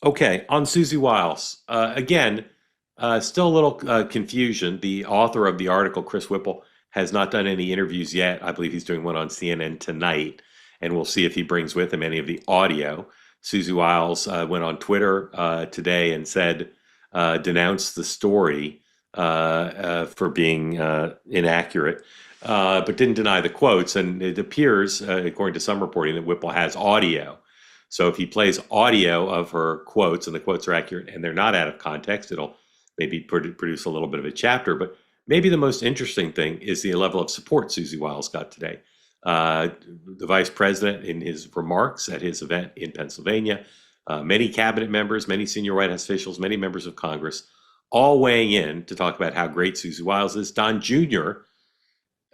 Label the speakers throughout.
Speaker 1: Okay, on Susie Wiles. Again, still a little confusion. The author of the article, Chris Whipple, has not done any interviews yet. I believe he's doing one on CNN tonight, and we'll see if he brings with him any of the audio. Susie Wiles went on Twitter today and said, denounced the story for being inaccurate, but didn't deny the quotes. And it appears, according to some reporting, that Whipple has audio. So if he plays audio of her quotes and the quotes are accurate and they're not out of context, it'll maybe produce a little bit of a chapter. But maybe the most interesting thing is the level of support Susie Wiles got today. The vice president, in his remarks at his event in Pennsylvania, many cabinet members, many senior White House officials, many members of Congress, all weighing in to talk about how great Susie Wiles is. Don Jr.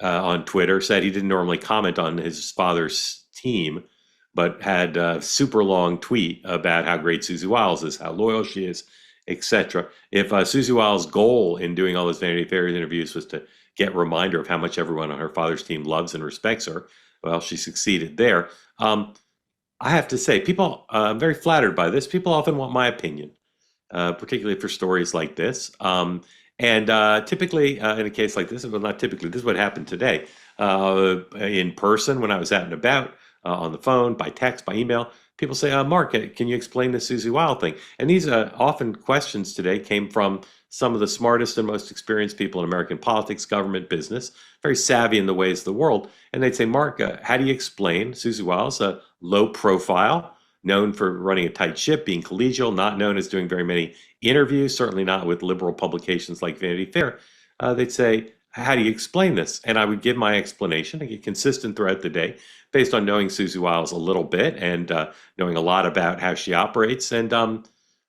Speaker 1: On Twitter said he didn't normally comment on his father's team, but had a super long tweet about how great Susie Wiles is, how loyal she is, etc. If Susie Wiles' goal in doing all those Vanity Fair interviews was to get a reminder of how much everyone on her father's team loves and respects her, well, she succeeded there. I have to say, I'm very flattered by this. People often want my opinion, particularly for stories like this. Typically, in a case like this, well, not typically, this is what happened today. In person, when I was out and about, on the phone, by text, by email, people say, Mark, can you explain the Susie Wiles thing? And these often questions today came from some of the smartest and most experienced people in American politics, government, business, very savvy in the ways of the world. And they'd say, Mark, how do you explain Susie Wiles, a low profile, known for running a tight ship, being collegial, not known as doing very many interviews, certainly not with liberal publications like Vanity Fair? They'd say, how do you explain this? And I would give my explanation. I get consistent throughout the day based on knowing Susie Wiles a little bit and knowing a lot about how she operates. And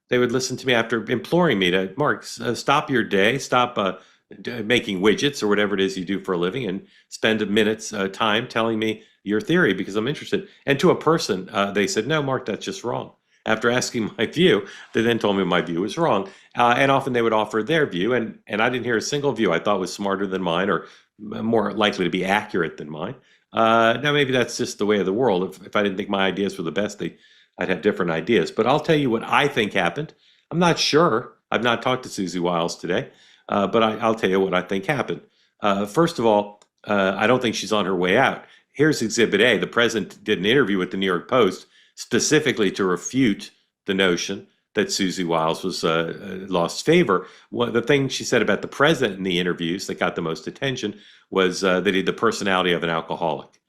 Speaker 1: they would listen to me after imploring me to, Mark, stop your day, stop making widgets or whatever it is you do for a living, and spend a minute's time telling me your theory because I'm interested. And to a person, they said, no, Mark, that's just wrong. After asking my view, they then told me my view was wrong. And often they would offer their view, and I didn't hear a single view I thought was smarter than mine or more likely to be accurate than mine. Now, maybe that's just the way of the world. If I didn't think my ideas were the best, I'd have different ideas. But I'll tell you what I think happened. I'm not sure. I've not talked to Susie Wiles today, but I'll tell you what I think happened. First of all, I don't think she's on her way out. Here's Exhibit A. The president did an interview with the New York Post specifically to refute the notion that Susie Wiles was lost favor. The thing she said about the president in the interviews that got the most attention was that he had the personality of an alcoholic.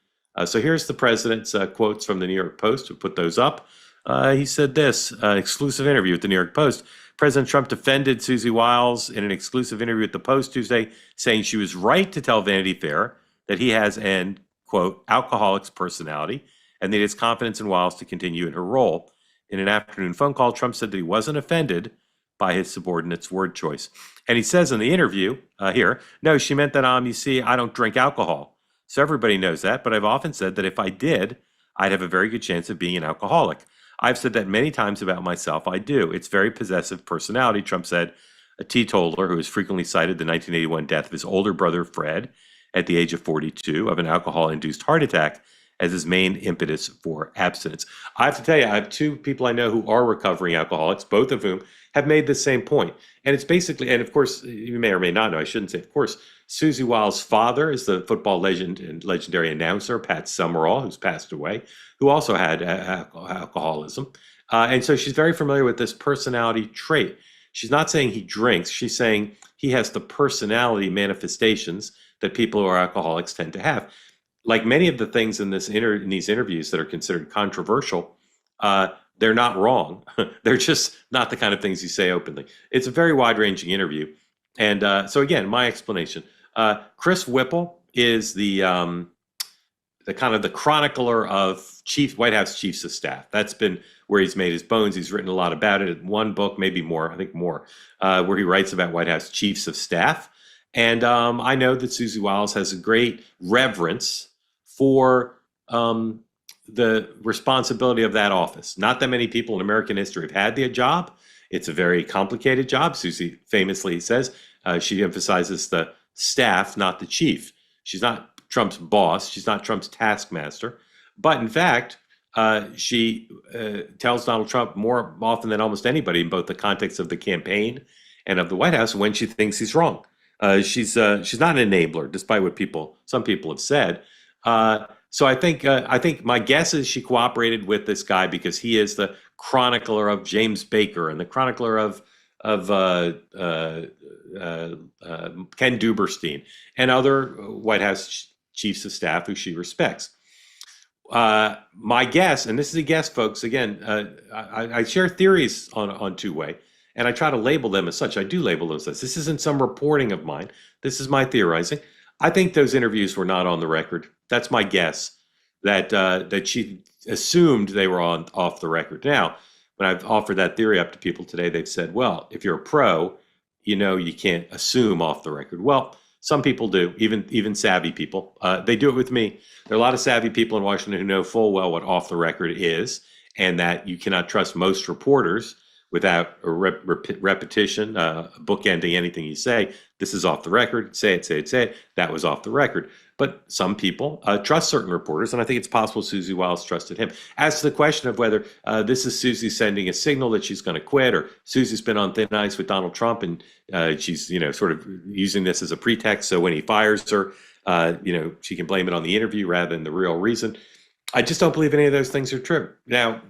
Speaker 1: So here's the president's quotes from the New York Post. We put those up. He said this, exclusive interview with the New York Post. President Trump defended Susie Wiles in an exclusive interview with the Post Tuesday, saying she was right to tell Vanity Fair that he has an, quote, alcoholic's personality, and that he has confidence in Wiles to continue in her role. In an afternoon phone call, Trump said that he wasn't offended by his subordinate's word choice. And he says in the interview here, no, she meant that, you see, I don't drink alcohol. So everybody knows that, but I've often said that if I did, I'd have a very good chance of being an alcoholic. I've said that many times about myself. I do. It's very possessive personality, Trump said. A teetotaler who has frequently cited the 1981 death of his older brother, Fred, at the age of 42, of an alcohol-induced heart attack as his main impetus for abstinence. I have to tell you, I have two people I know who are recovering alcoholics, both of whom have made the same point. And it's basically, and of course, you may or may not know, I shouldn't say, of course, Susie Wiles' father is the football legend and legendary announcer, Pat Summerall, who's passed away, who also had alcoholism. And so she's very familiar with this personality trait. She's not saying he drinks, she's saying he has the personality manifestations that people who are alcoholics tend to have. Like many of the things in these interviews that are considered controversial, they're not wrong. They're just not the kind of things you say openly. It's a very wide-ranging interview. And so again, my explanation. Chris Whipple is the kind of the chronicler of White House chiefs of staff. That's been where he's made his bones. He's written a lot about it in one book, maybe more, I think more, where he writes about White House chiefs of staff. And I know that Susie Wiles has a great reverence for the responsibility of that office. Not that many people in American history have had the job. It's a very complicated job. Susie famously says she emphasizes the staff, not the chief. She's not Trump's boss. She's not Trump's taskmaster. But in fact, She tells Donald Trump more often than almost anybody in both the context of the campaign and of the White House when she thinks he's wrong. She's not an enabler, despite what some people have said. So I think my guess is she cooperated with this guy because he is the chronicler of James Baker and the chronicler of Ken Duberstein and other White House chiefs of staff who she respects. My guess, and this is a guess, folks, again, I share theories on two-way, and I try to label them as such. I do label those as. This isn't some reporting of mine. This is my theorizing. I think those interviews were not on the record. That's my guess, that she assumed they were off the record. Now, when I've offered that theory up to people today, they've said, well, if you're a pro, you can't assume off the record. Well, some people do, even savvy people. They do it with me. There are a lot of savvy people in Washington who know full well what off the record is, and that you cannot trust most reporters without a repetition, bookending anything you say. This is off the record. Say it. That was off the record. But some people trust certain reporters, and I think it's possible Susie Wiles trusted him. As to the question of whether this is Susie sending a signal that she's going to quit, or Susie's been on thin ice with Donald Trump, and she's sort of using this as a pretext, so when he fires her, she can blame it on the interview rather than the real reason. I just don't believe any of those things are true. Now,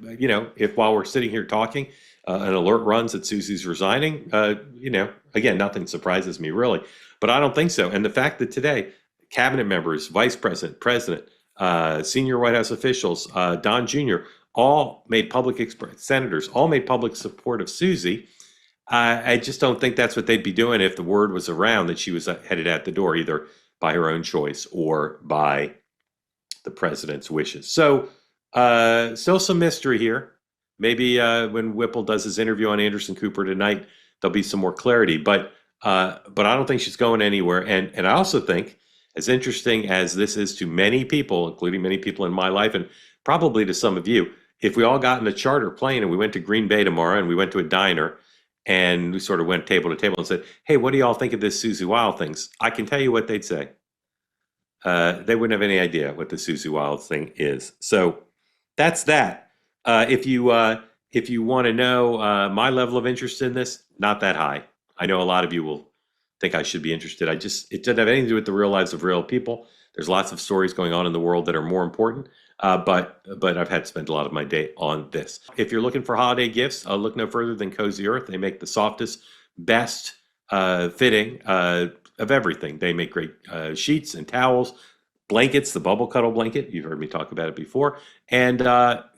Speaker 1: if while we're sitting here talking, an alert runs that Susie's resigning, again, nothing surprises me really, but I don't think so. And the fact that today, cabinet members, vice president, president, senior White House officials, Don Jr., senators, all made public support of Susie. I just don't think that's what they'd be doing if the word was around that she was headed out the door, either by her own choice or by the president's wishes. So still some mystery here. Maybe when Whipple does his interview on Anderson Cooper tonight, there'll be some more clarity. But I don't think she's going anywhere. And I also think, as interesting as this is to many people, including many people in my life, and probably to some of you, if we all got in a charter plane and we went to Green Bay tomorrow and we went to a diner and we sort of went table to table and said, hey, what do y'all think of this Susie Wiles thing? I can tell you what they'd say. They wouldn't have any idea what the Susie Wiles thing is. So that's that. If you want to know my level of interest in this, not that high. I know a lot of you will think I should be interested. It doesn't have anything to do with the real lives of real people. There's lots of stories going on in the world that are more important. But I've had to spend a lot of my day on this. If you're looking for holiday gifts, look no further than Cozy Earth. They make the softest, best fitting of everything. They make great sheets and towels, blankets, the bubble cuddle blanket. You've heard me talk about it before. And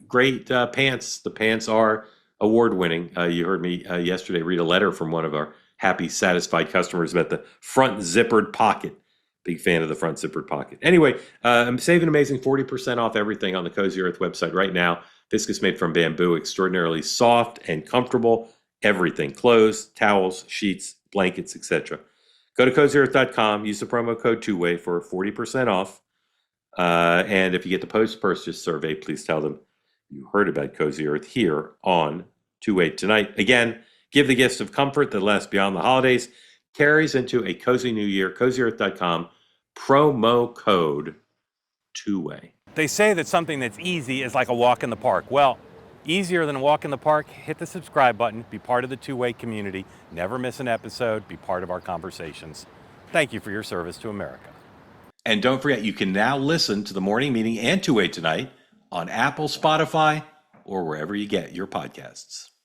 Speaker 1: great pants. The pants are award-winning. You heard me yesterday read a letter from one of our happy, satisfied customers about the front zippered pocket. Big fan of the front zippered pocket. Anyway, I'm saving amazing 40% off everything on the Cozy Earth website right now. Viscose made from bamboo, extraordinarily soft and comfortable. Everything, clothes, towels, sheets, blankets, etc. Go to CozyEarth.com, use the promo code TWOWAY for 40% off. And if you get the post-purchase survey, please tell them you heard about Cozy Earth here on TWOWAY Tonight. Again, give the gift of comfort that lasts beyond the holidays, carries into a cozy new year. CozyEarth.com, promo code TWOWAY.
Speaker 2: They say that something that's easy is like a walk in the park. Well, easier than a walk in the park, hit the subscribe button, be part of the TWOWAY community, never miss an episode, be part of our conversations. Thank you for your service to America.
Speaker 1: And don't forget, you can now listen to the morning meeting and TWOWAY Tonight on Apple, Spotify, or wherever you get your podcasts.